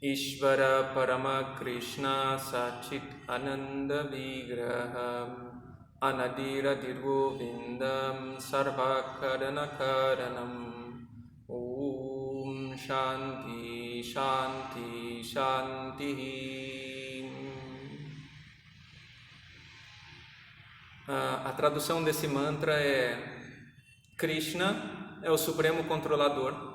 Ishvara Parama Krishna Sachit Ananda Vigraham Anadira Dirgovindam Sarvakarana Karanam. Om Shanti Shanti Shanti. A tradução desse mantra é: Krishna é o Supremo Controlador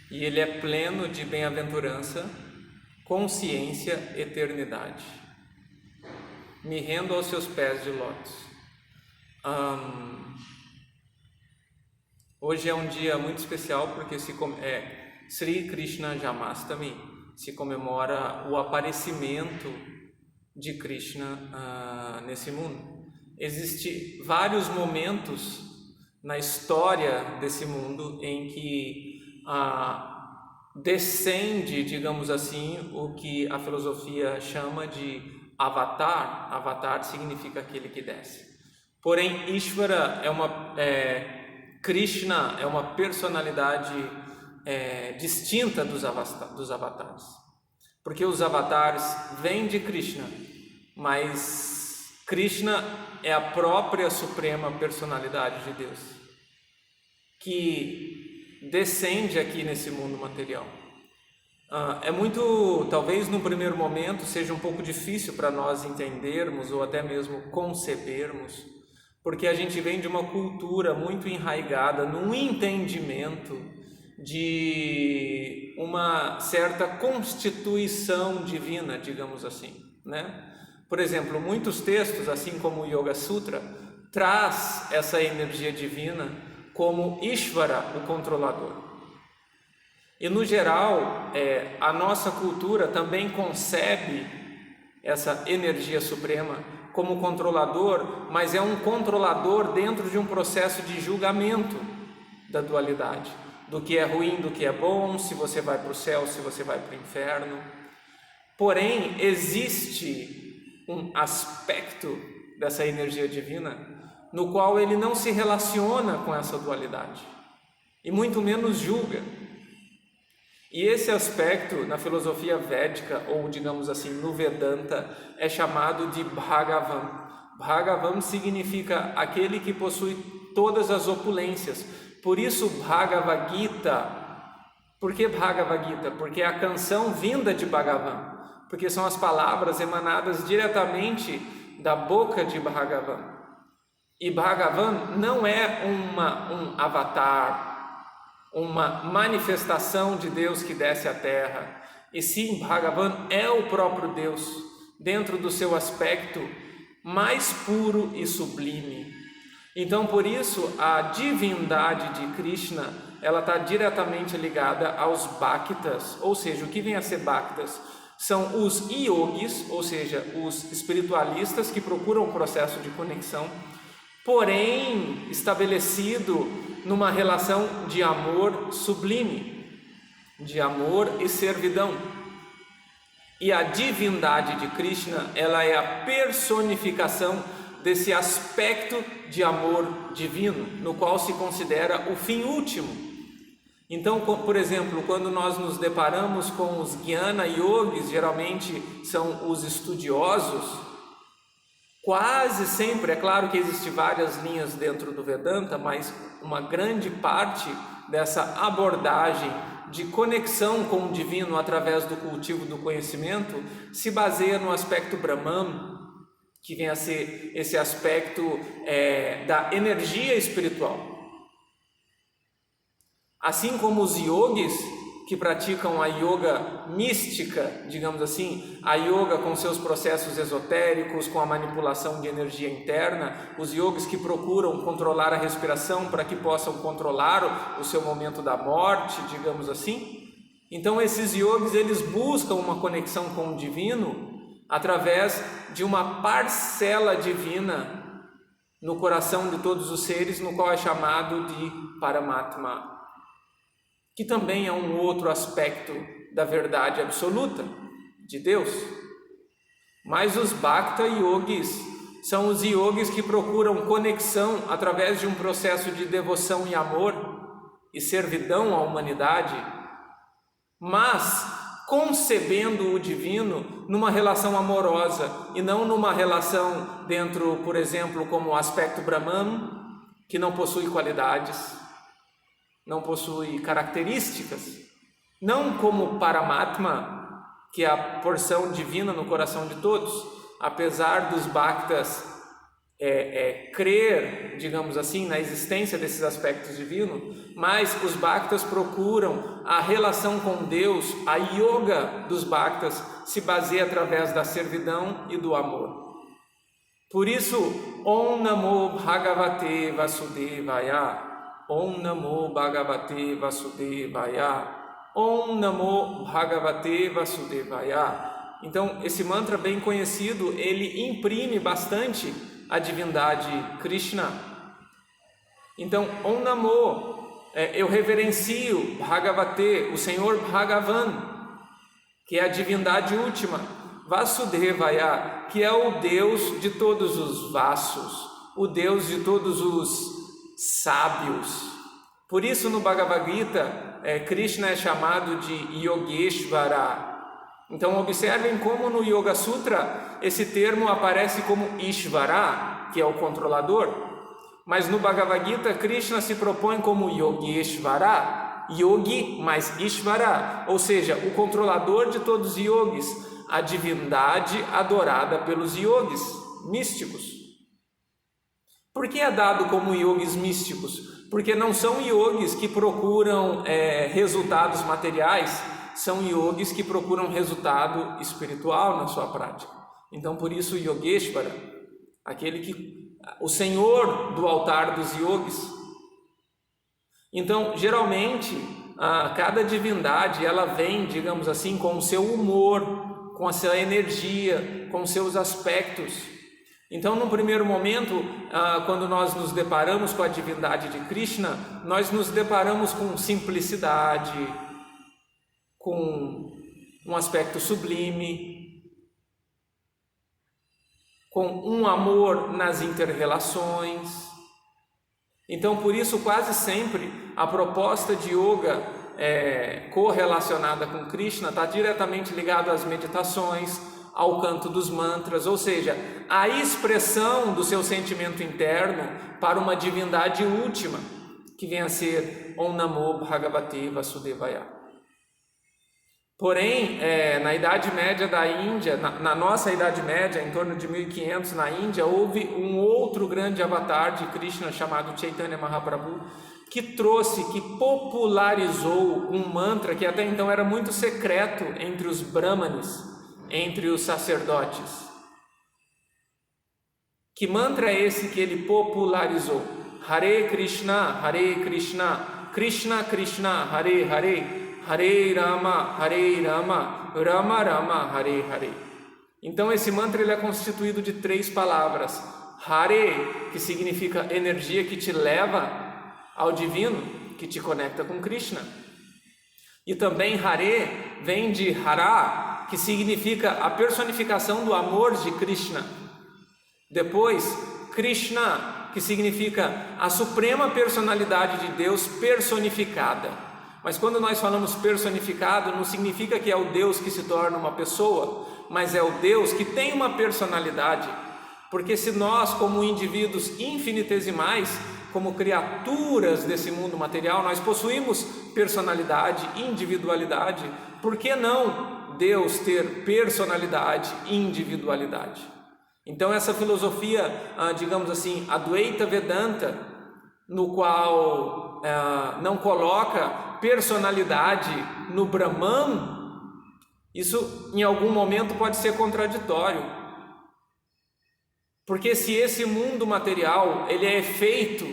e Ele é pleno de bem-aventurança, consciência, eternidade. Me rendo aos seus pés de lótus. Hoje é um dia muito especial porque Sri Krishna Janmashtami, se comemora o aparecimento de Krishna nesse mundo. Existem vários momentos na história desse mundo em que descende, digamos assim, o que a filosofia chama de avatar. Avatar significa aquele que desce. Porém, Ishvara Krishna é uma personalidade distinta dos avatares, porque os avatares vêm de Krishna, mas Krishna é a própria suprema personalidade de Deus, que descende aqui nesse mundo material. Talvez no primeiro momento seja um pouco difícil para nós entendermos ou até mesmo concebermos, porque a gente vem de uma cultura muito enraizada num entendimento de uma certa constituição divina, digamos assim, né? Por exemplo, muitos textos, assim como o Yoga Sutra, traz essa energia divina como Ishvara, o controlador. E no geral, a nossa cultura também concebe essa energia suprema como controlador, mas é um controlador dentro de um processo de julgamento da dualidade, do que é ruim, do que é bom, se você vai para o céu, se você vai para o inferno. Porém, existe um aspecto dessa energia divina no qual ele não se relaciona com essa dualidade e muito menos julga. E esse aspecto na filosofia védica, ou digamos assim no Vedanta, é chamado de Bhagavan. Bhagavan significa aquele que possui todas as opulências. Por isso Bhagavad Gita. Por que Bhagavad Gita? Porque é a canção vinda de Bhagavan, porque são as palavras emanadas diretamente da boca de Bhagavan. E Bhagavan não é um avatar, uma manifestação de Deus que desce à Terra, e sim, Bhagavan é o próprio Deus, dentro do seu aspecto mais puro e sublime. Então, por isso, a divindade de Krishna, ela está diretamente ligada aos Bhaktas, ou seja, o que vem a ser Bhaktas? São os yogis, ou seja, os espiritualistas que procuram um processo de conexão, porém estabelecido numa relação de amor sublime, de amor e servidão. E a divindade de Krishna, ela é a personificação desse aspecto de amor divino, no qual se considera o fim último. Então, por exemplo, quando nós nos deparamos com os Jnana Yogis, geralmente são os estudiosos, quase sempre, é claro que existem várias linhas dentro do Vedanta, mas uma grande parte dessa abordagem de conexão com o divino através do cultivo do conhecimento se baseia no aspecto Brahman, que vem a ser esse aspecto da energia espiritual. Assim como os yogis que praticam a yoga mística, digamos assim, a yoga com seus processos esotéricos, com a manipulação de energia interna, os yogis que procuram controlar a respiração para que possam controlar o seu momento da morte, digamos assim. Então esses yogis, eles buscam uma conexão com o divino através de uma parcela divina no coração de todos os seres, no qual é chamado de Paramatma, que também é um outro aspecto da verdade absoluta de Deus. Mas os Bhakta Yogis são os yogis que procuram conexão através de um processo de devoção e amor e servidão à humanidade, mas concebendo o divino numa relação amorosa e não numa relação dentro, por exemplo, como o aspecto Brahman, que não possui qualidades, não possui características, não como Paramatma, que é a porção divina no coração de todos, apesar dos Bhaktas crer, digamos assim, na existência desses aspectos divinos, mas os Bhaktas procuram a relação com Deus, a yoga dos Bhaktas se baseia através da servidão e do amor. Por isso, Om Namo Bhagavate Vasudevaya, Om Namo Bhagavate Vasudevaya, Om Namo Bhagavate Vasudevaya. Então, esse mantra bem conhecido, ele imprime bastante a divindade Krishna. Então, Om Namo, eu reverencio Bhagavate, o Senhor Bhagavan, que é a divindade última, Vasudevaya, que é o Deus de todos os vassos, o Deus de todos os sábios. Por isso, no Bhagavad Gita, Krishna é chamado de Yogeshvara. Então observem como no Yoga Sutra esse termo aparece como Ishvara, que é o controlador, mas no Bhagavad Gita Krishna se propõe como Yogeshvara, Yogi mais Ishvara, ou seja, o controlador de todos os yogis, a divindade adorada pelos yogis místicos. Por que é dado como yogis místicos? Porque não são yogis que procuram resultados materiais, são yogis que procuram resultado espiritual na sua prática. Então, por isso, Yogeshvara, o senhor do altar dos yogis. Então, geralmente, cada divindade, ela vem, digamos assim, com o seu humor, com a sua energia, com seus aspectos. Então, num primeiro momento, quando nós nos deparamos com a divindade de Krishna, nós nos deparamos com simplicidade, com um aspecto sublime, com um amor nas inter-relações. Então, por isso, quase sempre, a proposta de yoga correlacionada com Krishna está diretamente ligada às meditações, ao canto dos mantras, ou seja, a expressão do seu sentimento interno para uma divindade última, que vem a ser Om Namo Bhagavate Vasudevaya. Porém, na Idade Média da Índia, na nossa Idade Média, em torno de 1500 na Índia, houve um outro grande avatar de Krishna chamado Chaitanya Mahaprabhu, que popularizou um mantra que até então era muito secreto entre os brahmanes, entre os sacerdotes. Que mantra é esse que ele popularizou? Hare Krishna, Krishna Krishna, Hare Hare, Hare Rama, Rama Rama, Hare Hare. Então esse mantra ele é constituído de 3 palavras. Hare, que significa energia que te leva ao divino, que te conecta com Krishna. E também Hare vem de Hara, que significa a personificação do amor de Krishna. Depois, Krishna, que significa a suprema personalidade de Deus personificada. Mas quando nós falamos personificado, não significa que é o Deus que se torna uma pessoa, mas é o Deus que tem uma personalidade. Porque se nós, como indivíduos infinitesimais, como criaturas desse mundo material, nós possuímos personalidade, individualidade, por que não Deus ter personalidade e individualidade? Então essa filosofia, digamos assim, Advaita Vedanta, no qual não coloca personalidade no Brahman, isso em algum momento pode ser contraditório, porque se esse mundo material ele é efeito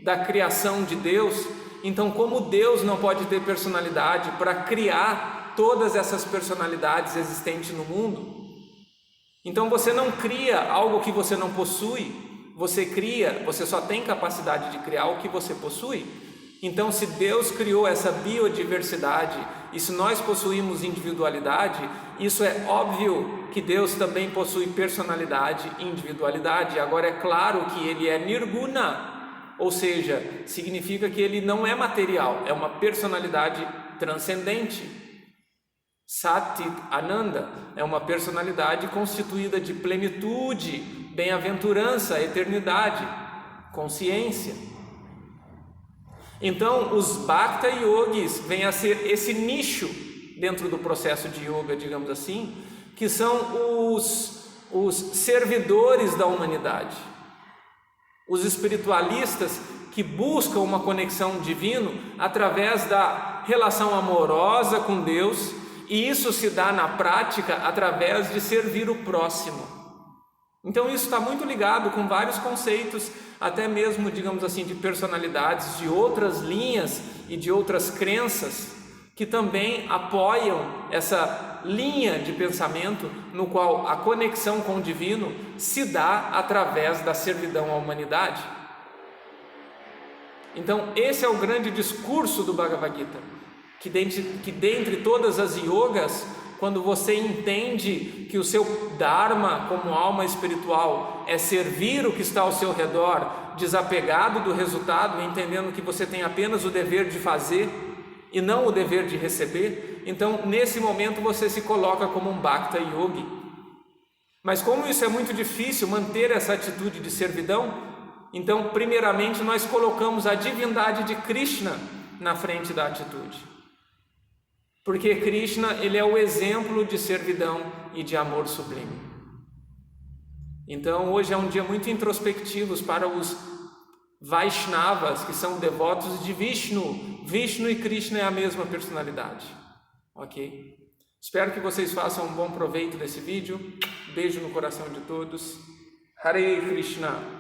da criação de Deus, então como Deus não pode ter personalidade para criar todas essas personalidades existentes no mundo? Então você não cria algo que você não possui, você só tem capacidade de criar o que você possui. Então, se Deus criou essa biodiversidade e se nós possuímos individualidade, isso é óbvio que Deus também possui personalidade e individualidade. Agora é claro que ele é nirguna, ou seja, significa que ele não é material, é uma personalidade transcendente. Satchit Ananda é uma personalidade constituída de plenitude, bem-aventurança, eternidade, consciência. Então, os Bhakta Yogis vêm a ser esse nicho dentro do processo de yoga, digamos assim, que são os servidores da humanidade, os espiritualistas que buscam uma conexão divina através da relação amorosa com Deus, e isso se dá na prática através de servir o próximo. Então isso está muito ligado com vários conceitos, até mesmo, digamos assim, de personalidades de outras linhas e de outras crenças, que também apoiam essa linha de pensamento no qual a conexão com o divino se dá através da servidão à humanidade. Então esse é o grande discurso do Bhagavad Gita, que dentre todas as yogas, quando você entende que o seu Dharma como alma espiritual é servir o que está ao seu redor, desapegado do resultado, entendendo que você tem apenas o dever de fazer e não o dever de receber, então nesse momento você se coloca como um Bhakta Yogi. Mas como isso é muito difícil, manter essa atitude de servidão, então primeiramente nós colocamos a divindade de Krishna na frente da atitude, porque Krishna, ele é o exemplo de servidão e de amor sublime. Então hoje é um dia muito introspectivo para os Vaishnavas, que são devotos de Vishnu. Vishnu e Krishna é a mesma personalidade, ok? Espero que vocês façam um bom proveito desse vídeo. Beijo no coração de todos. Hare Krishna.